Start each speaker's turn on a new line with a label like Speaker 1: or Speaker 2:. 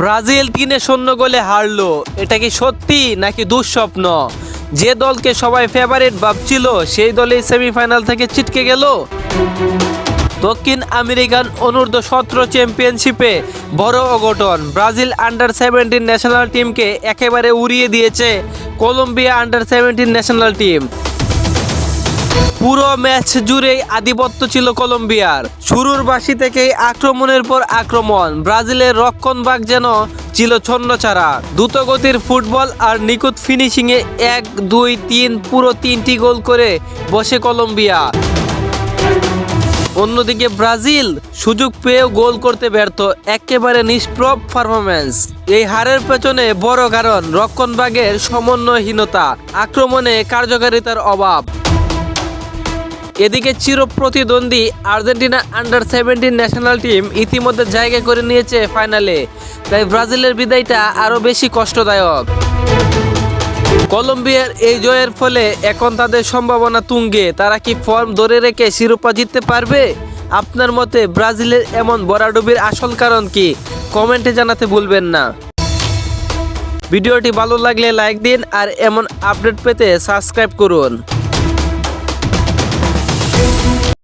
Speaker 1: Brazil 3-0 গোলে হারলো, এটা কি সত্যি নাকি দুঃস্বপ্ন? যে দলকে সবাই ফেভারিট ভাবছিল সেই দলই সেমিফাইনাল থেকে ছিটকে গেল। দক্ষিণ আমেরিকান অনূর্ধ্ব-17 চ্যাম্পিয়নশিপে বড় অঘটন, ব্রাজিল আন্ডার-17 ন্যাশনাল টিমকে একেবারে উড়িয়ে দিয়েছে কলম্বিয়া আন্ডার-17 ন্যাশনাল টিম। পুরো ম্যাচ জুড়েই আধিপত্য ছিল কলম্বিয়ার। শুরুর বাঁশি থেকেই আক্রমণের পর আক্রমণ, ব্রাজিলের রক্ষণভাগ যেন ছিল ছন্নছাড়া। দ্রুতগতির ফুটবল আর নিখুঁত ফিনিশিংয়ে 1-2-3 পুরো 3টি গোল করে বসে কলম্বিয়া। অন্যদিকে ব্রাজিল সুযোগ পেয়েও গোল করতে ব্যর্থ, একেবারে নিষ্প্রভ পারফরম্যান্স। এই হারের পেছনে বড় কারণ রক্ষণভাগের সমন্বয়হীনতা, আক্রমণে কার্যকারিতার অভাব। এদিকে চিরপ্রতিদ্বন্দ্বী আর্জেন্টিনা আন্ডার-17 ন্যাশনাল টিম ইতিমধ্যে জায়গা করে নিয়েছে ফাইনালে, তাই ব্রাজিলের বিদায়টা আরও বেশি কষ্টদায়ক। কলম্বিয়ার এই জয়ের ফলে এখন তাদের সম্ভাবনা তুঙ্গে। তারা কি ফর্ম ধরে রেখে শিরোপা জিততে পারবে? আপনার মতে ব্রাজিলের এমন ভরাডুবির আসল কারণ কি? কমেন্টে জানাতে ভুলবেন না। ভিডিওটি ভালো লাগলে লাইক দিন আর এমন আপডেট পেতে সাবস্ক্রাইব করুন।